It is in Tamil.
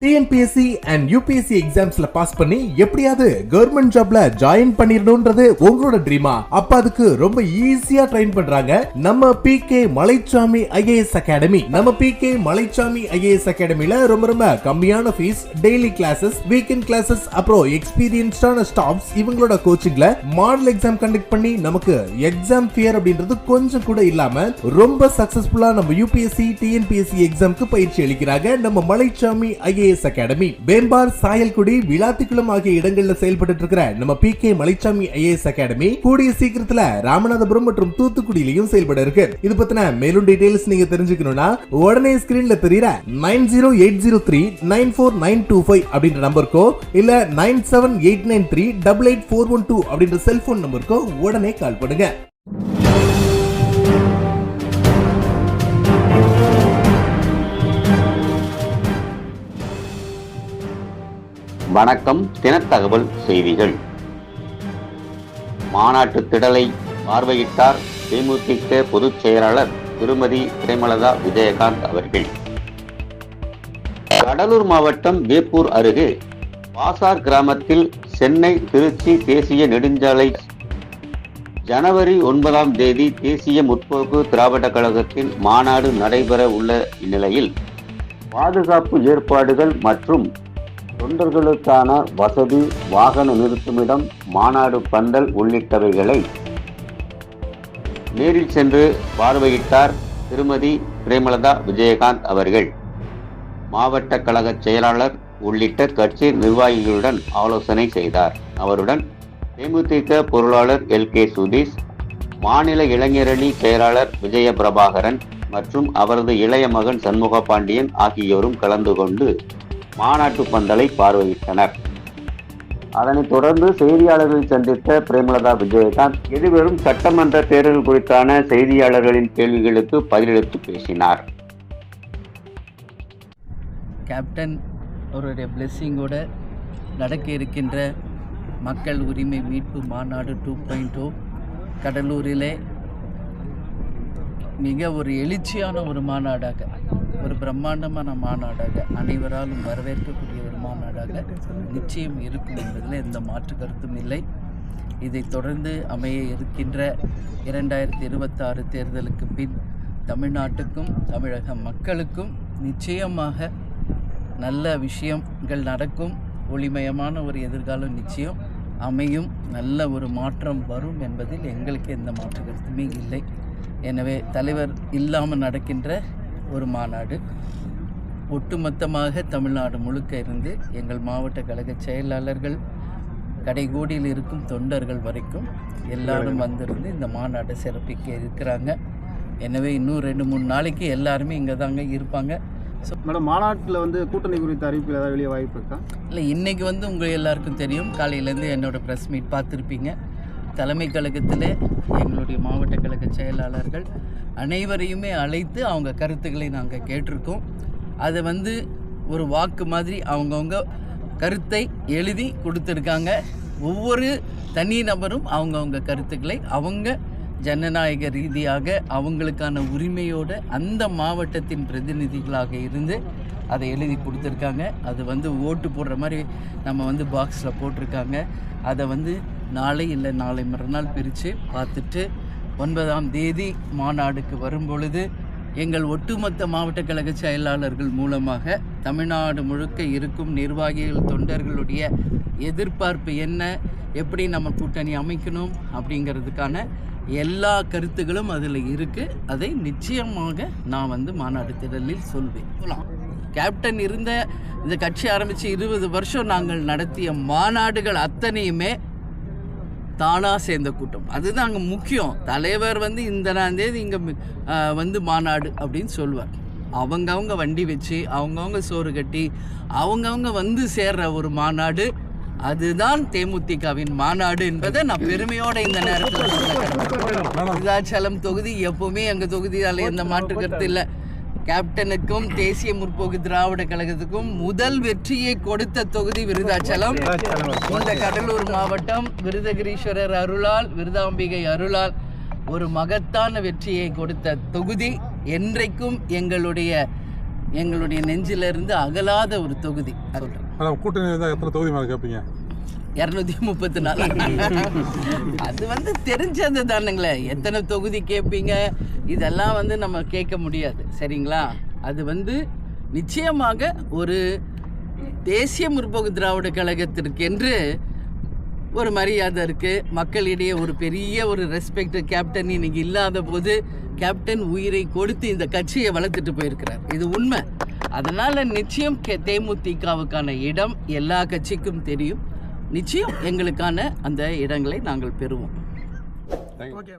டிஎன்பிஎஸ்சி அண்ட் யூபிஎஸ்சி எக்ஸாம்ஸ்ல பாஸ் பண்ணி எப்படியாவது கவர்மெண்ட் ஜாப்ல ஜாயின் பண்ணிரணும்ன்றது உங்களோட ட்ரீமா? அப்ப அதுக்கு ரொம்ப ஈஸியா ட்ரெயின் பண்றாங்க நம்ம பிகே மலைச்சாமி ஐஏஎஸ் அகாடமி. நம்ம பிகே மலைச்சாமி ஐஏஎஸ் அகாடமில ரொம்ப கம்மியான fees, daily classes, weekend classes, அப்புறம் எக்ஸ்பீரியன்ஸ்டான ஸ்டாஃப்ஸ் இவங்களோட கோச்சிங்ல மாடல் எக்ஸாம் கண்டக்ட் பண்ணி நமக்கு எக்ஸாம் ஃபியர் அப்படின்றது கொஞ்சம் கூட இல்லாம ரொம்ப சக்சஸ்ஃபுல்லா நம்ம யூபிஎஸ்சி டிஎன்பிஎஸ்சி எக்ஸாம்க்கு பயிற்சி அளிக்கிறாங்க நம்ம மலைச்சாமி ஐஏஎஸ் அகாடமி. வேம்பார், சாயல்குடி, விளாத்திக்குளம் ஆகிய இடங்கள்ல செயல்பட்டு இருக்கிற நம்ம பிகே மலைச்சாமி ஐஏஎஸ் அகாடமி கூடிய சீக்கிரத்துல ராமநாதபுரம் மற்றும் தூத்துக்குடியிலையும் செயல்பட இருக்கு. இது பத்தின மேலும் டீடைல்ஸ் நீங்க தெரிஞ்சுக்கணும்னா உடனே ஸ்கிரீன்ல தெரியுற 9080394925 அப்படின்ற நம்பருக்கோ இல்ல 9789388412 அப்படின்ற செல்போன் நம்பருக்கோ உடனே கால் பண்ணுங்க. வணக்கம். தினத்தகவல் செய்திகள். மாநாட்டு திடலை பார்வையிட்டார் தேமுதிக பொதுச் செயலாளர் திருமதி பிரேமலதா விஜயகாந்த் அவர்கள். கடலூர் மாவட்டம் வேப்பூர் அருகே பாசார் கிராமத்தில் சென்னை திருச்சி தேசிய நெடுஞ்சாலை ஜனவரி 9ஆம் தேதி தேசிய முற்போக்கு திராவிட கழகத்தின் மாநாடு நடைபெற உள்ள இந்நிலையில் பாதுகாப்பு ஏற்பாடுகள் மற்றும் தொண்டர்களுக்கான வசதி, வாகன நிறுத்துமிடம், மாநாடு பந்தல் உள்ளிட்டவைகளை நேரில் சென்று பார்வையிட்டார் திருமதி பிரேமலதா விஜயகாந்த் அவர்கள். மாவட்ட கழக செயலாளர் உள்ளிட்ட கட்சி நிர்வாகிகளுடன் ஆலோசனை செய்தார். அவருடன் தேமுதிக பொருளாளர் LK சுதீஷ், மாநில இளைஞரணி செயலாளர் விஜய பிரபாகரன் மற்றும் அவரது இளைய மகன் சண்முக பாண்டியன் ஆகியோரும் கலந்து கொண்டு மாநாட்டு பந்தலை பார்வையிட்டனர். அதனைத் தொடர்ந்து செய்தியாளர்களை சந்தித்த பிரேமலதா விஜயகாந்த் எதிர்வரும் சட்டமன்ற தேர்தல் குறித்தான செய்தியாளர்களின் கேள்விகளுக்கு பதிலளித்து பேசினார். கேப்டன் அவருடைய பிளெஸ்ஸிங்கோட நடக்க இருக்கின்ற மக்கள் உரிமை மீட்பு மாநாடு 2.0 கடலூரிலே மிக ஒரு எழுச்சியான ஒரு மாநாடாக, ஒரு பிரம்மாண்டமான மாநாடாக, அனைவராலும் வரவேற்கக்கூடிய ஒரு மாநாடாக நிச்சயம் இருக்கும் என்பதில் எந்த மாற்று கருத்தும் இல்லை. இதைத் தொடர்ந்து அமைய இருக்கின்ற 2026 தேர்தலுக்கு பின் தமிழ்நாட்டுக்கும் தமிழக மக்களுக்கும் நிச்சயமாக நல்ல விஷயங்கள் நடக்கும், ஒளிமயமான ஒரு எதிர்காலம் நிச்சயம் அமையும், நல்ல ஒரு மாற்றம் வரும் என்பதில் எங்களுக்கு எந்த மாற்று கருத்துமே இல்லை. எனவே தலைவர் இல்லாமல் நடக்கின்ற ஒரு மாநாடு ஒட்டுமொத்தமாக தமிழ்நாடு முழுக்க இருந்து எங்கள் மாவட்ட கழக செயலாளர்கள் கடைகோடியில் இருக்கும் தொண்டர்கள் வரைக்கும் எல்லாரும் வந்திருந்து இந்த மாநாட்டை சிறப்பிக்க இருக்கிறாங்க. எனவே இன்னும் 2-3 நாளைக்கு எல்லாருமே இங்கே தாங்க இருப்பாங்க. ஸோ மேடம், மாநாட்டில் கூட்டணி குறித்த அறிவிப்பில் ஏதாவது வெளியே வாய்ப்பு இருக்கா? இல்லை, இன்றைக்கி உங்கள் எல்லாருக்கும் தெரியும், காலையிலேருந்து என்னோடய ப்ரெஸ் மீட் பார்த்துருப்பீங்க. தலைமை கழகத்தில் எங்களுடைய மாவட்ட கழக செயலாளர்கள் அனைவரையுமே அழைத்து அவங்க கருத்துக்களை நாங்கள் கேட்டிருக்கோம். அதை ஒரு வாக்கு மாதிரி அவங்கவுங்க கருத்தை எழுதி கொடுத்துருக்காங்க. ஒவ்வொரு தனி நபரும் அவங்கவுங்க கருத்துக்களை அவங்க ஜனநாயக ரீதியாக அவங்களுக்கான உரிமையோடு அந்த மாவட்டத்தின் பிரதிநிதிகளாக இருந்து அதை எழுதி கொடுத்துருக்காங்க. அது ஓட்டு போடுற மாதிரி நம்ம பாக்ஸில் போட்டிருக்காங்க. அதை நாளை இல்லை நாளை மறுநாள் பிரித்து பார்த்துட்டு 9ஆம் தேதி மாநாடுக்கு வரும்பொழுது எங்கள் ஒட்டுமொத்த மாவட்ட கழக செயலாளர்கள் மூலமாக தமிழ்நாடு முழுக்க இருக்கும் நிர்வாகிகள் தொண்டர்களுடைய எதிர்பார்ப்பு என்ன, எப்படி நம்ம கூட்டணி அமைக்கணும் அப்படிங்கிறதுக்கான எல்லா கருத்துகளும் அதில் இருக்குது. அதை நிச்சயமாக நான் மாநாடு திடலில் சொல்வேன். கேப்டன் இருந்த இந்த கட்சி ஆரம்பித்து 20 வருஷம் நாங்கள் நடத்திய மாநாடுகள் அத்தனையுமே தானாக சேர்ந்த கூட்டம். அதுதான் அங்கே முக்கியம். தலைவர் இந்த தேதி இங்கே மாநாடு அப்படின்னு சொல்லுவார். அவங்கவுங்க வண்டி வச்சு அவங்கவுங்க சோறு கட்டி அவங்கவுங்க சேர்ற ஒரு மாநாடு, அதுதான் தேமுதிகவின் மாநாடு என்பதை நான் பெருமையோடு இந்த நேரத்தில் விருதாச்சலம் தொகுதி எப்போவுமே எங்கள் தொகுதியால் எந்த மாற்று கருத்து இல்லை. கேப்டனுக்கும் தேசிய முற்போக்கு திராவிட கழகத்துக்கும் முதல் வெற்றியை கொடுத்த தொகுதி விருதாச்சலம். இந்த கடலூர் மாவட்டம் விருதகிரீஸ்வரர் அருளால், விருதாம்பிகை அருளால் ஒரு மகத்தான வெற்றியை கொடுத்த தொகுதி. என்றைக்கும் எங்களுடைய எங்களுடைய நெஞ்சிலிருந்து அகலாத ஒரு தொகுதி. சொல்கிறேன். மேடம், கூட்டணி இருந்தால் எத்தனை தொகுதி மேலே கேட்பீங்க? 234. அது தெரிஞ்சது தானுங்களே. எத்தனை தொகுதி கேட்பீங்க இதெல்லாம் நம்ம கேட்க முடியாது, சரிங்களா? அது நிச்சயமாக ஒரு தேசிய முற்போக்கு திராவிட கழகத்திற்கென்று ஒரு மரியாதை இருக்குது. மக்களிடையே ஒரு பெரிய ஒரு ரெஸ்பெக்ட். கேப்டன் இன்னைக்கு இல்லாத போது கேப்டன் உயிரை கொடுத்து இந்த கட்சியை வளர்த்துட்டு போயிருக்கிறார். இது உண்மை. அதனால் நிச்சயம் தேமுதிகவுக்கான இடம் எல்லா கட்சிக்கும் தெரியும். நிச்சயம் எங்களுக்கான அந்த இடங்களை நாங்கள் பெறுவோம். தேங்க்யூ.